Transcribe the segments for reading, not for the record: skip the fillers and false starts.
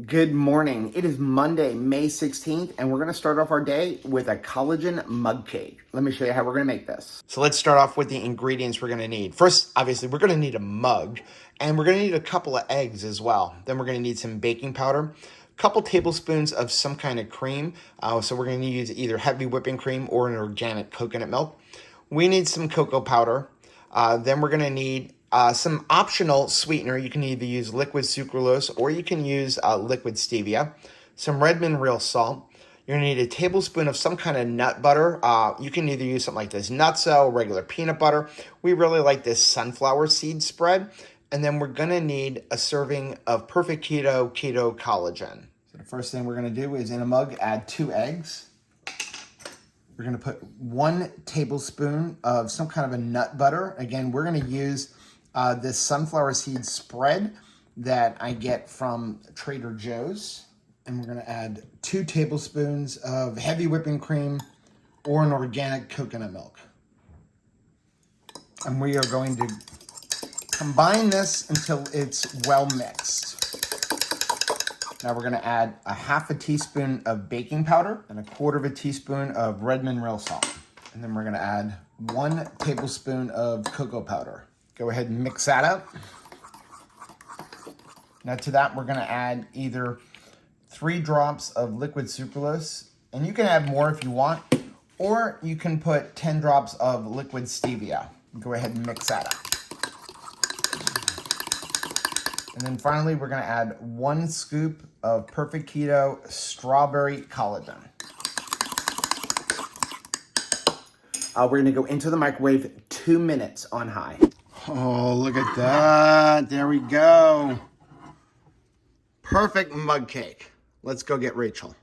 Good morning. It is Monday, May 16th, and we're going to start off our day with a collagen mug cake. Let me show you how we're going to make this. So let's start off with the ingredients we're going to need. First, obviously, we're going to need a mug, and we're going to need a couple of eggs as well. Then we're going to need some baking powder, a couple tablespoons of some kind of cream. So we're going to use either heavy whipping cream or an organic coconut milk. We need some cocoa powder. Then we're going to need some optional sweetener. You can either use liquid sucralose or you can use liquid stevia. Some red mineral salt. You're going to need a tablespoon of some kind of nut butter. You can either use something like this nutso, regular peanut butter. We really like this sunflower seed spread. And then we're going to need a serving of Perfect Keto Collagen. So the first thing we're going to do is in a mug, add 2 eggs. We're going to put 1 tablespoon of some kind of a nut butter. Again, we're going to use this sunflower seed spread that I get from Trader Joe's. And we're going to add 2 tablespoons of heavy whipping cream or an organic coconut milk. And we are going to combine this until it's well mixed. Now we're going to add a half a teaspoon of baking powder and a quarter of a teaspoon of red mineral salt. And then we're going to add 1 tablespoon of cocoa powder. Go ahead and mix that up. Now to that, we're going to add either 3 drops of liquid sucralose, and you can add more if you want, or you can put 10 drops of liquid stevia. Go ahead and mix that up. And then finally, we're going to add 1 scoop of Perfect Keto Strawberry Collagen. We're going to go into the microwave 2 minutes on high. Oh, look at that. There we go. Perfect mug cake. Let's go get Rachel.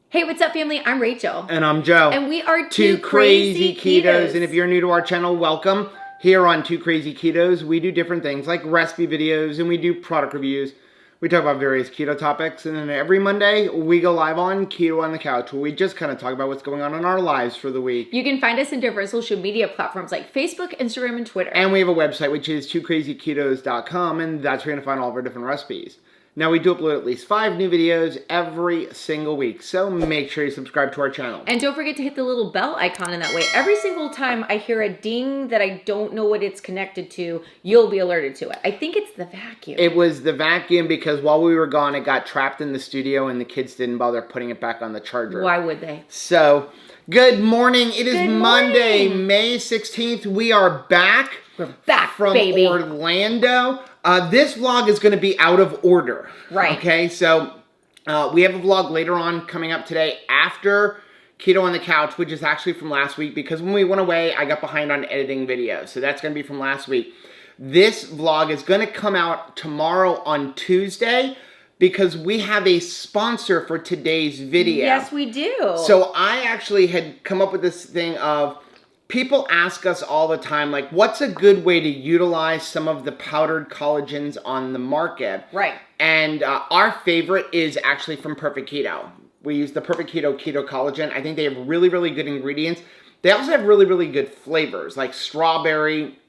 Hey, what's up, family? I'm Rachel. And I'm Joe. And we are Two Crazy Ketos. And if you're new to our channel, welcome. Here on Two Crazy Ketos, we do different things like recipe videos and we do product reviews. We talk about various keto topics. And then every Monday, we go live on Keto on the Couch, where we just kind of talk about what's going on in our lives for the week. You can find us in different social media platforms like Facebook, Instagram, and Twitter. And we have a website, which is twocrazyketos.com, and that's where you're going to find all of our different recipes. Now, we do upload at least 5 new videos every single week, so make sure you subscribe to our channel. And don't forget to hit the little bell icon, and that way every single time I hear a ding that I don't know what it's connected to, you'll be alerted to it. I think it's the vacuum. It was the vacuum because while we were gone, it got trapped in the studio and the kids didn't bother putting it back on the charger. Why would they? So, good morning. It is Good Monday, morning. May 16th. We are back. We're back, from baby. Orlando. This vlog is going to be out of order. Right. Okay, so we have a vlog later on coming up today after Keto on the Couch, which is actually from last week because when we went away, I got behind on editing videos. So that's going to be from last week. This vlog is going to come out tomorrow on Tuesday because we have a sponsor for today's video. Yes, we do. So I actually had come up with this thing of people ask us all the time, like, what's a good way to utilize some of the powdered collagens on the market? Right. And our favorite is actually from Perfect Keto. We use the Perfect Keto Collagen. I think they have really, really good ingredients. They also have really, really good flavors, like strawberry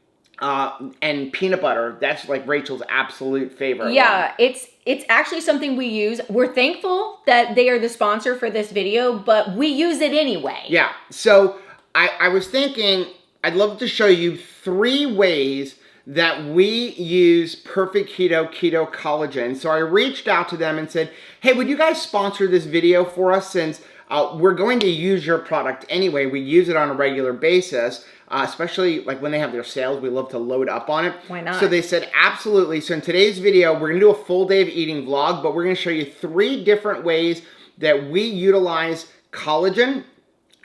and peanut butter. That's like Rachel's absolute favorite. Yeah, it's actually something we use. We're thankful that they are the sponsor for this video, but we use it anyway. Yeah, so I was thinking I'd love to show you 3 ways that we use Perfect Keto Collagen. So I reached out to them and said, hey, would you guys sponsor this video for us since we're going to use your product anyway. We use it on a regular basis, especially like when they have their sales. We love to load up on it. Why not? So they said, absolutely. So in today's video, we're going to do a full day of eating vlog, but we're going to show you 3 different ways that we utilize collagen.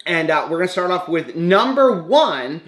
And we're going to start off with number one,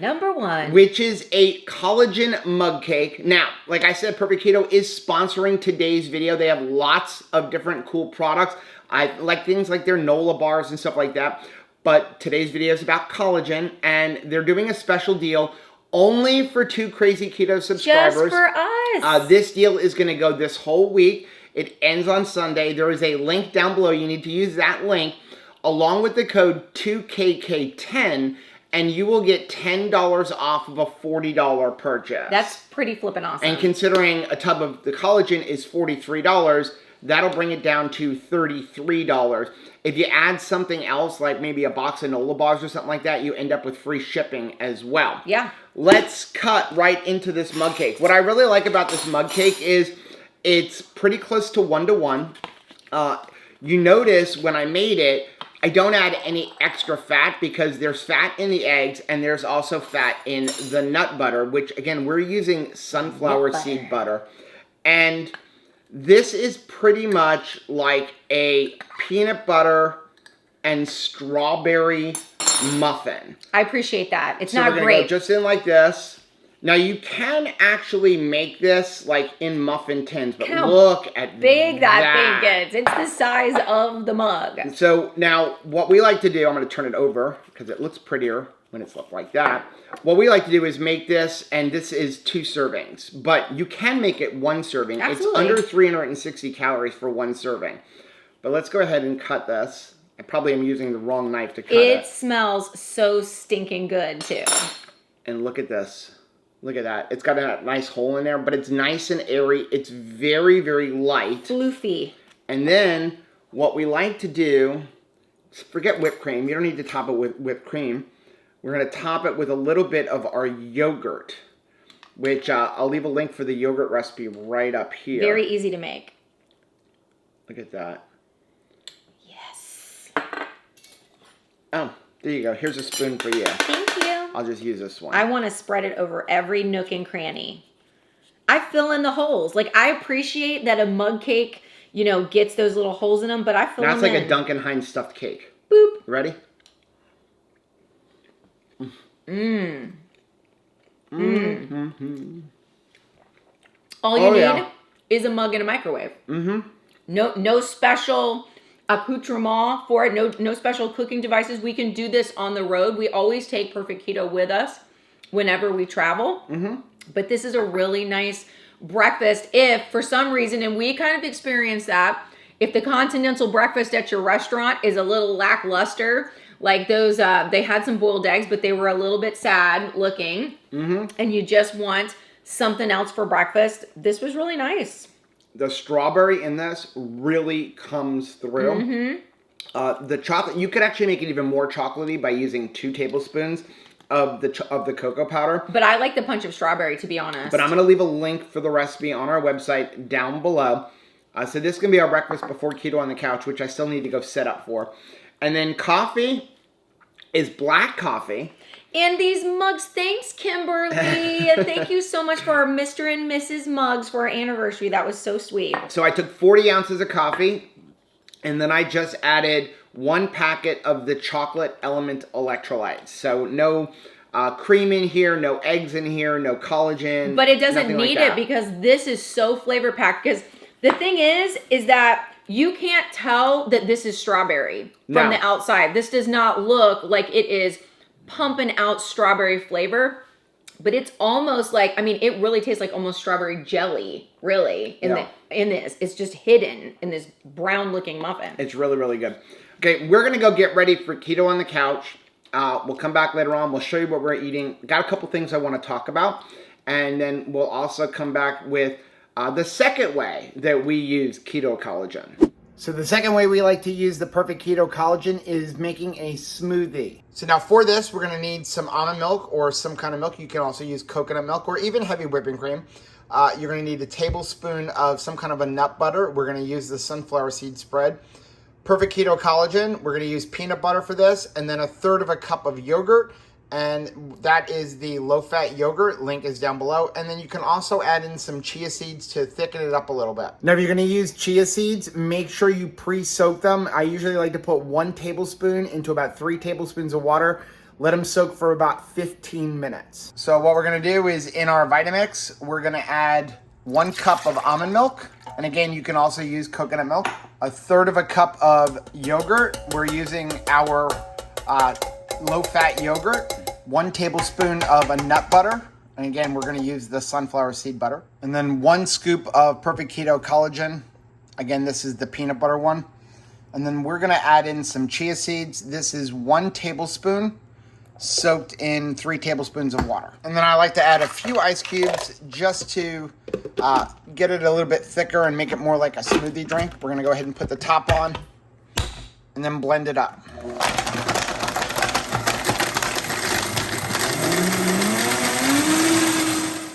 which is a collagen mug cake. Now, like I said, Perfect Keto is sponsoring today's video. They have lots of different cool products. I like things like their NOLA bars and stuff like that. But today's video is about collagen, and they're doing a special deal only for Two Crazy Keto subscribers. Just for us. This deal is going to go this whole week. It ends on Sunday. There is a link down below. You need to use that link along with the code 2KK10, and you will get $10 off of a $40 purchase. That's pretty flippin' awesome. And considering a tub of the collagen is $43, that'll bring it down to $33. If you add something else, like maybe a box of Nola bars or something like that, you end up with free shipping as well. Yeah. Let's cut right into this mug cake. What I really like about this mug cake is it's pretty close to 1-to-1. You notice when I made it, I don't add any extra fat because there's fat in the eggs and there's also fat in the nut butter, which again, we're using sunflower seed butter. And this is pretty much like a peanut butter and strawberry muffin. I appreciate that. It's so not we're gonna great. go just in like this. Now you can actually make this like in muffin tins, but look at big that thing gets. It's the size of the mug. So now what we like to do, I'm going to turn it over because it looks prettier when it's like that. What we like to do is make this, and this is 2 servings, but you can make it 1 serving. Absolutely. It's under 360 calories for 1 serving. But let's go ahead and cut this. I probably am using the wrong knife to cut it. It smells so stinking good too. And look at this. Look at that. It's got a nice hole in there, but it's nice and airy. It's very, very light. Floofy. And then what we like to do, forget whipped cream. You don't need to top it with whipped cream. We're going to top it with a little bit of our yogurt, which I'll leave a link for the yogurt recipe right up here. Very easy to make. Look at that. Yes. Oh, there you go. Here's a spoon for you. Thank you. I'll just use this one. I want to spread it over every nook and cranny. I fill in the holes. Like, I appreciate that a mug cake, you know, gets those little holes in them, but I fill them in. Now it's like a Duncan Hines stuffed cake. Boop. Ready? Mmm. Mmm. Mm-hmm. All you need is a mug and a microwave. Mm-hmm. No special accoutrement for it. No special cooking devices. We can do this on the road. We always take Perfect Keto with us whenever we travel. Mm-hmm. But this is a really nice breakfast if, for some reason, and we kind of experienced that, if the continental breakfast at your restaurant is a little lackluster, like those, they had some boiled eggs, but they were a little bit sad looking, and you just want something else for breakfast, this was really nice. The strawberry in this really comes through. The chocolate, you could actually make it even more chocolatey by using 2 tablespoons of the cocoa powder. But I like the punch of strawberry, to be honest. But I'm going to leave a link for the recipe on our website down below. So this is going to be our breakfast before keto on the couch, which I still need to go set up for. And then coffee is black coffee. And these mugs, thanks, Kimberly. Thank you so much for our Mr. and Mrs. mugs for our anniversary. That was so sweet. So I took 40 ounces of coffee, and then I just added 1 packet of the chocolate element electrolytes. So no cream in here, no eggs in here, no collagen. But it doesn't need it because this is so flavor packed. Because the thing is that you can't tell that this is strawberry from the outside. This does not look like it is pumping out strawberry flavor, but it's almost like, I mean, it really tastes like almost strawberry jelly, really, in this. It's just hidden in this brown looking muffin. It's really, really good. Okay, we're going to go get ready for keto on the couch. We'll come back later on. We'll show you what we're eating. Got a couple things I want to talk about. And then we'll also come back with the second way that we use keto collagen. So the second way we like to use the Perfect Keto Collagen is making a smoothie. So now for this, we're going to need some almond milk or some kind of milk. You can also use coconut milk or even heavy whipping cream. You're going to need a tablespoon of some kind of a nut butter. We're going to use the sunflower seed spread. Perfect Keto Collagen, we're going to use peanut butter for this, and then 1/3 cup of yogurt. And that is the low-fat yogurt. Link is down below. And then you can also add in some chia seeds to thicken it up a little bit. Now, if you're going to use chia seeds, make sure you pre-soak them. I usually like to put 1 tablespoon into about 3 tablespoons of water. Let them soak for about 15 minutes. So what we're going to do is in our Vitamix, we're going to add 1 cup of almond milk. And again, you can also use coconut milk. 1/3 cup of yogurt. We're using our low-fat yogurt, 1 tablespoon of a nut butter, and again, we're going to use the sunflower seed butter, and then 1 scoop of Perfect Keto Collagen, Again, this is the peanut butter one. And then we're gonna add in some chia seeds. This is 1 tablespoon soaked in 3 tablespoons of water. And then I like to add a few ice cubes just to get it a little bit thicker and make it more like a smoothie drink. We're gonna go ahead and put the top on and then blend it up.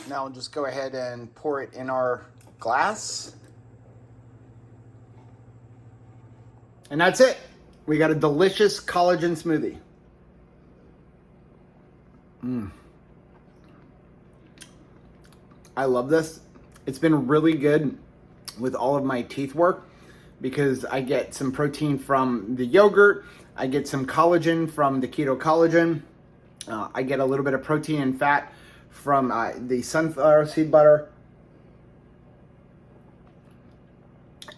Now we'll just go ahead and pour it in our glass. And that's it. We got a delicious collagen smoothie. I love this. It's been really good with all of my teeth work because I get some protein from the yogurt. I get some collagen from the Keto Collagen. I get a little bit of protein and fat from the sunflower seed butter.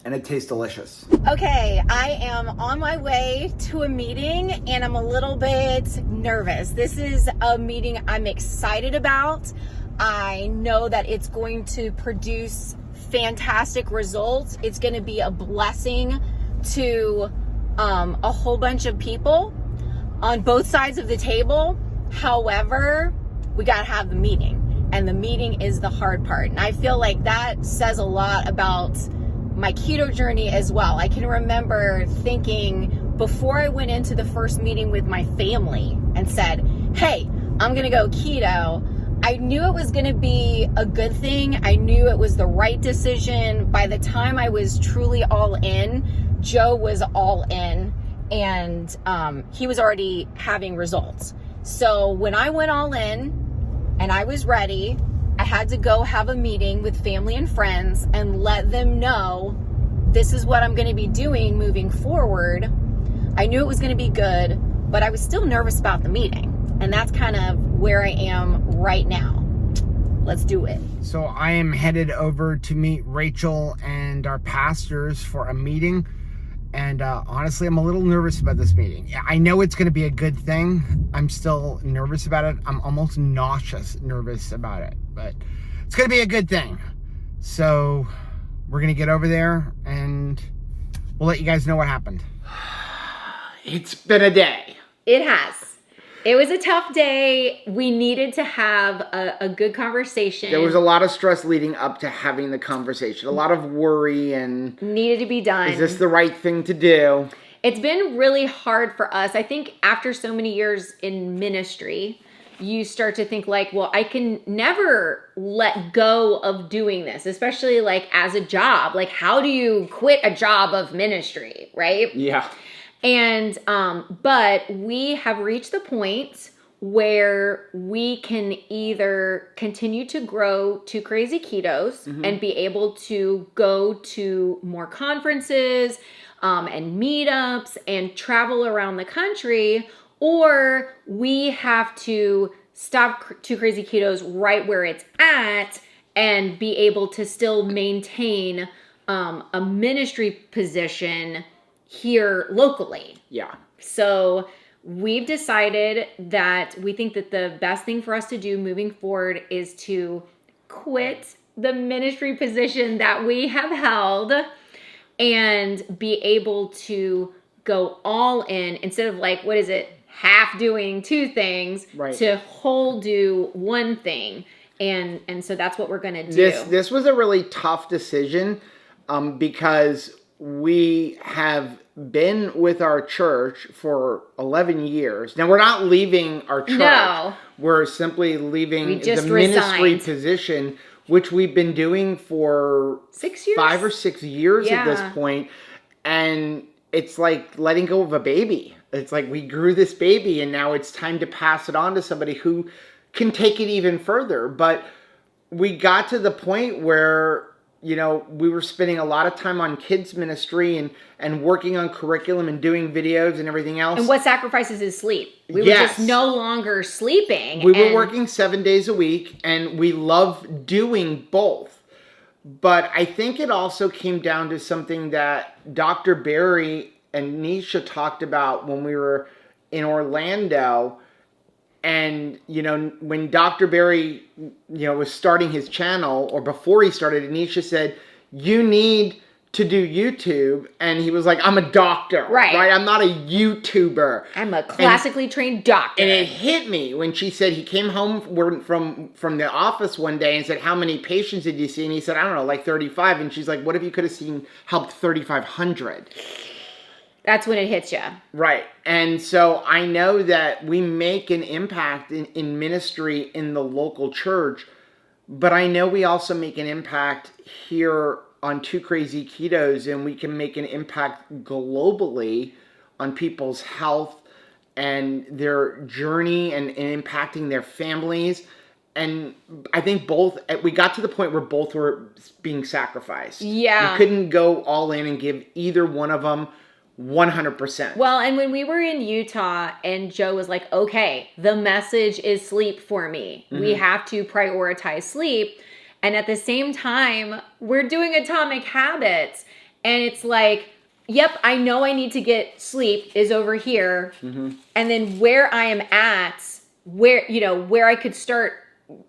And it tastes delicious. Okay, I am on my way to a meeting and I'm a little bit nervous. This is a meeting I'm excited about. I know that it's going to produce fantastic results. It's going to be a blessing to a whole bunch of people on both sides of the table. However, we got to have the meeting, and the meeting is the hard part. And I feel like that says a lot about my keto journey as well. I can remember thinking before I went into the first meeting with my family and said, hey, I'm gonna go keto. I knew it was gonna be a good thing. I knew it was the right decision. By the time I was truly all in, Joe was all in, and he was already having results. So when I went all in and I was ready, I had to go have a meeting with family and friends and let them know this is what I'm going to be doing moving forward. I knew it was going to be good, but I was still nervous about the meeting. And that's kind of where I am right now. Let's do it. So I am headed over to meet Rachel and our pastors for a meeting. And honestly, I'm a little nervous about this meeting. I know it's going to be a good thing. I'm still nervous about it. I'm almost nauseous nervous about it. But it's going to be a good thing. So we're going to get over there and we'll let you guys know what happened. It's been a day. It has. It was a tough day. We needed to have a good conversation. There was a lot of stress leading up to having the conversation. A lot of worry and... Needed to be done. Is this the right thing to do? It's been really hard for us. I think after so many years in ministry, you start to think like, well, I can never let go of doing this, especially like as a job. Like, how do you quit a job of ministry, right? Yeah. And, but we have reached the point where we can either continue to grow to Crazy Ketos and be able to go to more conferences, and meetups and travel around the country, or we have to stop to Crazy Ketos right where it's at and be able to still maintain, a ministry position here locally. Yeah. So we've decided that we think that the best thing for us to do moving forward is to quit the ministry position that we have held and be able to go all in instead of like, what is it? Half doing 2 things, right, to whole do 1 thing. And so that's what we're going to do. This was a really tough decision, because we have been with our church for 11 years. Now, we're not leaving our church. No. We're simply leaving the ministry resigned. position, which we've been doing for 6 years? 5 or 6 years Yeah. at this point. And it's like letting go of a baby. It's like we grew this baby and now it's time to pass it on to somebody who can take it even further. But we got to the point where, you know, we were spending a lot of time on kids ministry and working on curriculum and doing videos and everything else. And what sacrifices is sleep. We were Yes. just no longer sleeping. We were working 7 days a week, and we love doing both. But I think it also came down to something that Dr. Barry and Nisha talked about when we were in Orlando. And, you know, when Dr. Barry, you know, was starting his channel, or before he started, Anisha said, you need to do YouTube, and he was like, I'm a doctor, right? I'm not a YouTuber. I'm a classically trained doctor. And it hit me when she said he came home from the office one day and said, how many patients did you see? And he said, I don't know, like 35. And she's like, what if you could have helped 3,500? That's when it hits you. Right. And so I know that we make an impact in ministry in the local church, but I know we also make an impact here on Too Crazy Ketos, and we can make an impact globally on people's health and their journey and impacting their families. And I think we got to the point where both were being sacrificed. Yeah. You couldn't go all in and give either one of them 100%. Well, and when we were in Utah and Joe was like, okay, the message is sleep for me. We have to prioritize sleep. And at the same time, we're doing Atomic Habits. And it's like, yep, I know I need to get sleep is over here. And then where I am at, where I could start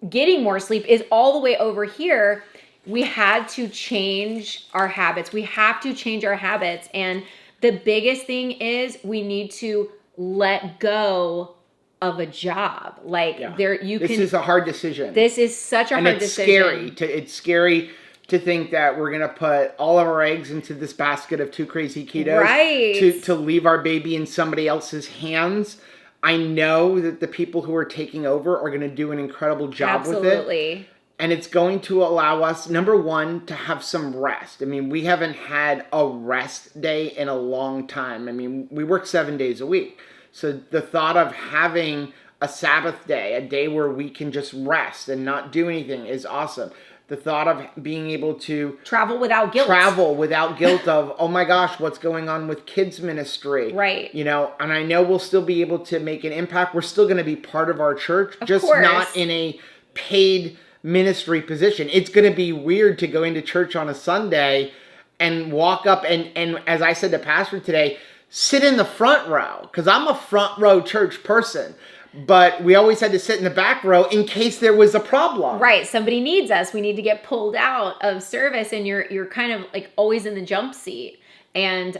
getting more sleep is all the way over here. We had to change our habits. We have to change our habits. And the biggest thing is we need to let go of a job. This is a hard decision. This is such a hard decision. It's scary to think that we're gonna put all of our eggs into this basket of Too Crazy Ketos, right? To leave our baby in somebody else's hands. I know that the people who are taking over are gonna do an incredible job with it. Absolutely. And it's going to allow us, number one, to have some rest. I mean, we haven't had a rest day in a long time. I mean, we work 7 days a week. So the thought of having a Sabbath day, a day where we can just rest and not do anything, is awesome. The thought of being able to travel without guilt of, oh my gosh, what's going on with kids ministry? Right. And I know we'll still be able to make an impact. We're still going to be part of our church, of just course. Not in a paid ministry position. It's going to be weird to go into church on a Sunday and walk up and as I said to Pastor today, sit in the front row, because I'm a front row church person, but we always had to sit in the back row in case there was a problem. Right. Somebody needs us. We need to get pulled out of service, and you're kind of like always in the jump seat. And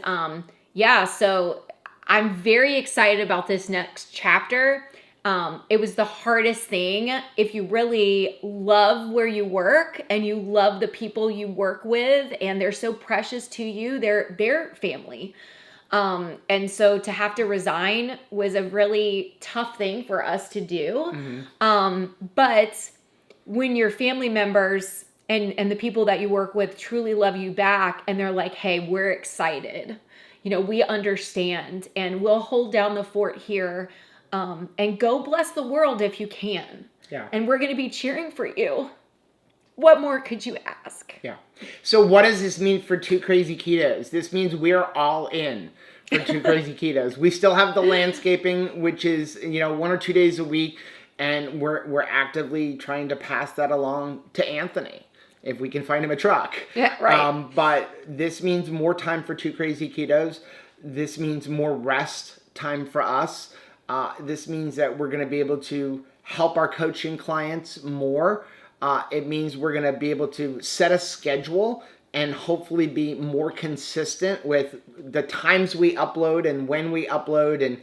so I'm very excited about this next chapter. It was the hardest thing. If you really love where you work and you love the people you work with and they're so precious to you, they're family. And so to have to resign was a really tough thing for us to do. But when your family members and the people that you work with truly love you back and they're like, hey, we're excited, we understand and we'll hold down the fort here. And go bless the world if you can. Yeah. And we're going to be cheering for you. What more could you ask? Yeah. So what does this mean for Too Crazy Ketos? This means we're all in for Too Crazy Ketos. We still have the landscaping, which is, 1 or 2 days a week. And we're actively trying to pass that along to Anthony, if we can find him a truck. Yeah, right. But this means more time for Too Crazy Ketos. This means more rest time for us. This means that we're going to be able to help our coaching clients more. It means we're going to be able to set a schedule and hopefully be more consistent with the times we upload and when we upload. And,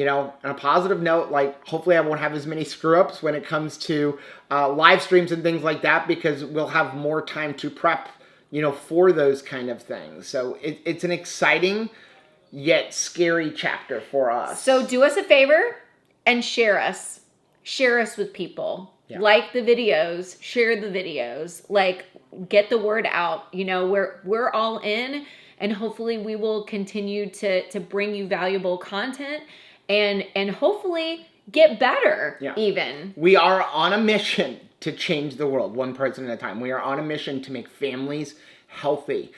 on a positive note, hopefully I won't have as many screw-ups when it comes to live streams and things like that, because we'll have more time to prep, for those kind of things. So it's an exciting yet scary chapter for us. So do us a favor and share us. Share us with people. Yeah. Like the videos, share the videos, get the word out. We're all in, and hopefully we will continue to bring you valuable content and hopefully get better. Yeah. Even. We are on a mission to change the world, one person at a time. We are on a mission to make families healthy,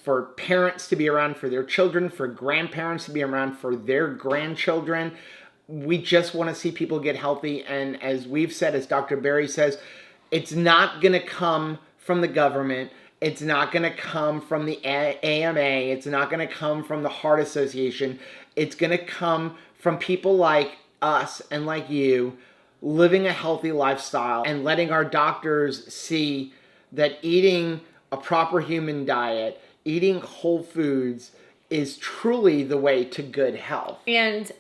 for parents to be around for their children, for grandparents to be around for their grandchildren. We just want to see people get healthy. And as we've said, as Dr. Barry says, it's not going to come from the government. It's not going to come from the AMA. It's not going to come from the Heart Association. It's going to come from people like us and like you, living a healthy lifestyle and letting our doctors see that eating a proper human diet, eating whole foods is truly the way to good health. And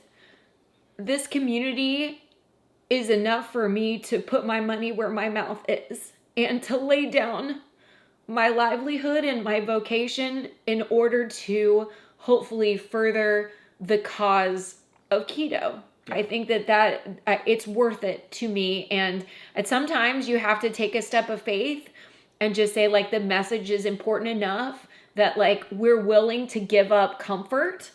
this community is enough for me to put my money where my mouth is and to lay down my livelihood and my vocation in order to hopefully further the cause of keto. I think that it's worth it to me. And sometimes you have to take a step of faith and just say, like, the message is important enough that, like, we're willing to give up comfort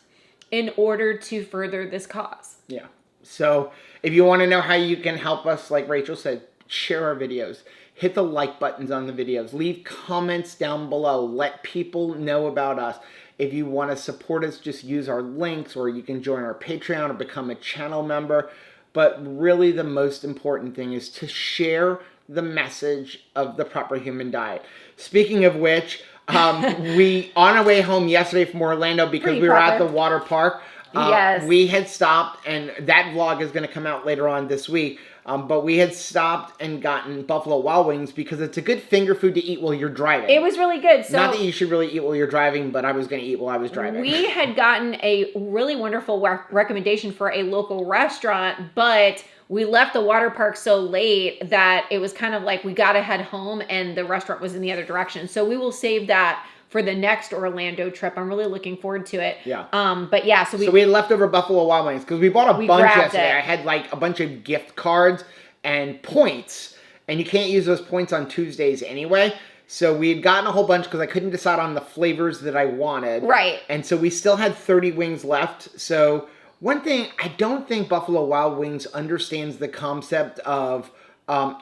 in order to further this cause. Yeah. So if you want to know how you can help us, like Rachel said, share our videos, hit the like buttons on the videos, leave comments down below, let people know about us. If you want to support us, just use our links, or you can join our Patreon or become a channel member. But really the most important thing is to share the message of the proper human diet. Speaking of which, we, on our way home yesterday from Orlando, because we were at the water park, Yes. we had stopped, and that vlog is going to come out later on this week. But we had stopped and gotten Buffalo Wild Wings because it's a good finger food to eat while you're driving. It was really good. So not that you should really eat while you're driving, but I was going to eat while I was driving. We had gotten a really wonderful recommendation for a local restaurant, but we left the water park so late that it was kind of like we got to head home and the restaurant was in the other direction. So we will save that for the next Orlando trip. I'm really looking forward to it. Yeah. But yeah, so we had leftover Buffalo Wild Wings because we bought a bunch yesterday. it. I had like a bunch of gift cards and points, and you can't use those points on Tuesdays anyway. So we had gotten a whole bunch because I couldn't decide on the flavors that I wanted. Right. And so we still had 30 wings left. So one thing, I don't think Buffalo Wild Wings understands the concept of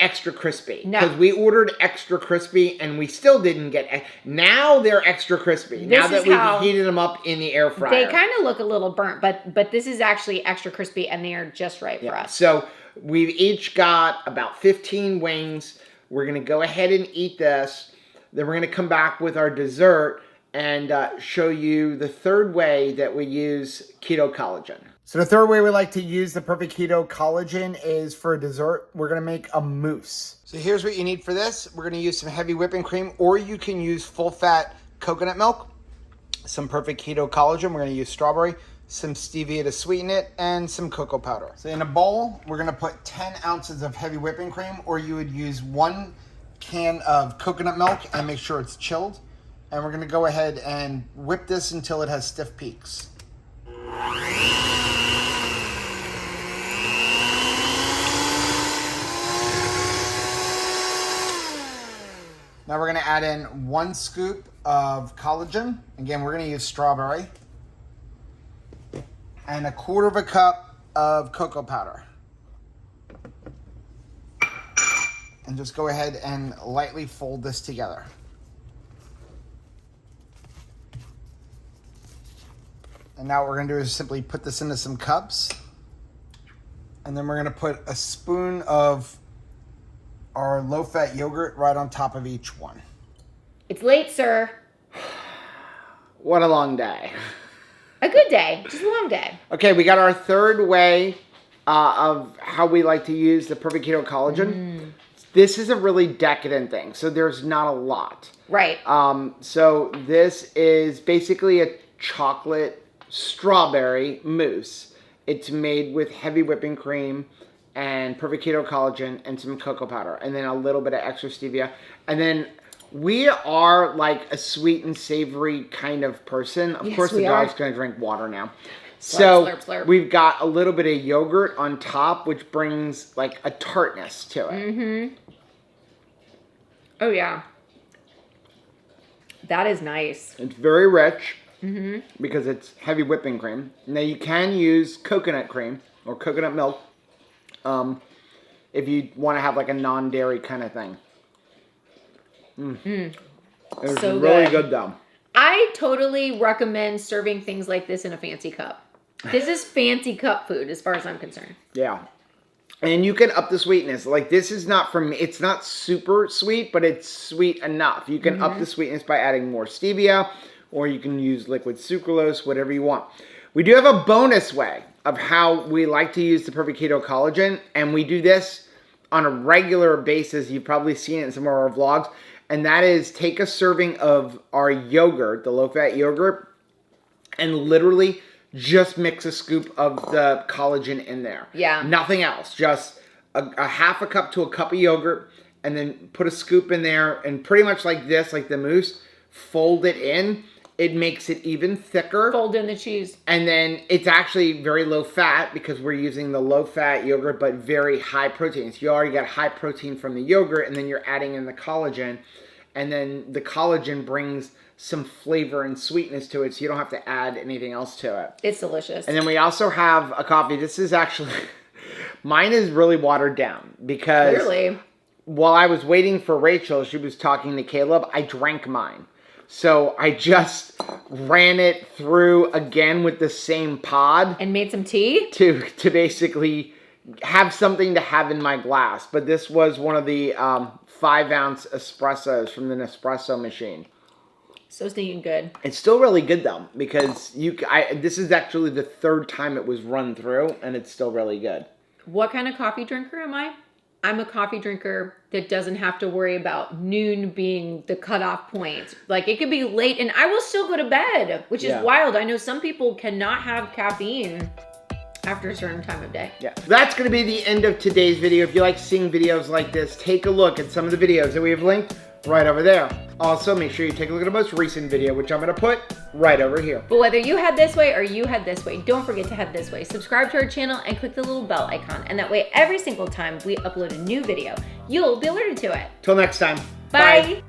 extra crispy. No. Because we ordered extra crispy and we still didn't get. Now they're extra crispy. This now that is we've how heated them up in the air fryer. they kind of look a little burnt, but this is actually extra crispy and they are just right for us. So we've each got about 15 wings. We're going to go ahead and eat this. Then we're going to come back with our dessert and show you the third way that we use keto collagen. So the third way we like to use the perfect keto collagen is for a dessert. We're going to make a mousse. So here's what you need for this. We're going to use some heavy whipping cream, or you can use full-fat coconut milk, some perfect keto collagen. We're going to use strawberry, some stevia to sweeten it, and some cocoa powder. So in a bowl, we're going to put 10 ounces of heavy whipping cream, or you would use 1 can of coconut milk and make sure it's chilled. And we're going to go ahead and whip this until it has stiff peaks. Now we're going to add in 1 scoop of collagen. Again, we're going to use strawberry. And 1/4 cup of cocoa powder. And just go ahead and lightly fold this together. And now what we're going to do is simply put this into some cups. And then we're going to put a spoon of our low-fat yogurt right on top of each one. It's late, sir. What a long day. A good day, just a long day. Okay, we got our third way of how we like to use the perfect keto collagen. This is a really decadent thing, so there's not a lot. Right. So this is basically a chocolate strawberry mousse. It's made with heavy whipping cream and perfect keto collagen and some cocoa powder, and then a little bit of extra stevia. And then we are like a sweet and savory kind of person. Of course, the dog's going to drink water now. So slurp, slurp. We've got a little bit of yogurt on top, which brings like a tartness to it. Mm-hmm. Oh, yeah. That is nice. It's very rich because it's heavy whipping cream. Now, you can use coconut cream or coconut milk if you want to have like a non-dairy kind of thing. It's So really good. good though. I totally recommend serving things like this in a fancy cup. This is fancy cup food as far as I'm concerned. Yeah. And you can up the sweetness. Like, this is not for me. It's not super sweet, but it's sweet enough. You can up the sweetness by adding more stevia, or you can use liquid sucralose, whatever you want. We do have a bonus way of how we like to use the perfect keto collagen, and we do this on a regular basis. You've probably seen it in some of our vlogs, and that is take a serving of our yogurt, the low-fat yogurt, and literally just mix a scoop of the collagen in there. Yeah. Nothing else. Just a half a cup to a cup of yogurt, and then put a scoop in there, and pretty much like this, like the mousse, fold it in. It makes it even thicker. Fold in the cheese. And then it's actually very low fat because we're using the low fat yogurt, but very high protein. So you already got high protein from the yogurt, and then you're adding in the collagen. And then the collagen brings some flavor and sweetness to it, so you don't have to add anything else to it. It's delicious. And then we also have a coffee. This is actually, mine is really watered down because Clearly. while I was waiting for Rachel, she was talking to Caleb, I drank mine. So I just ran it through again with the same pod. And made some tea? To basically have something to have in my glass. But this was one of the 5-ounce espressos from the Nespresso machine. So stinking good. It's still really good though, because this is actually the 3rd time it was run through, and it's still really good. What kind of coffee drinker am I? I'm a coffee drinker that doesn't have to worry about noon being the cutoff point. Like, it could be late and I will still go to bed, which is wild. I know some people cannot have caffeine after a certain time of day. Yeah. That's going to be the end of today's video. If you like seeing videos like this, take a look at some of the videos that we have linked right over there. Also, make sure you take a look at the most recent video, which I'm going to put right over here. But whether you head this way or you head this way, don't forget to head this way. Subscribe to our channel and click the little bell icon. And that way, every single time we upload a new video, you'll be alerted to it. Till next time. Bye.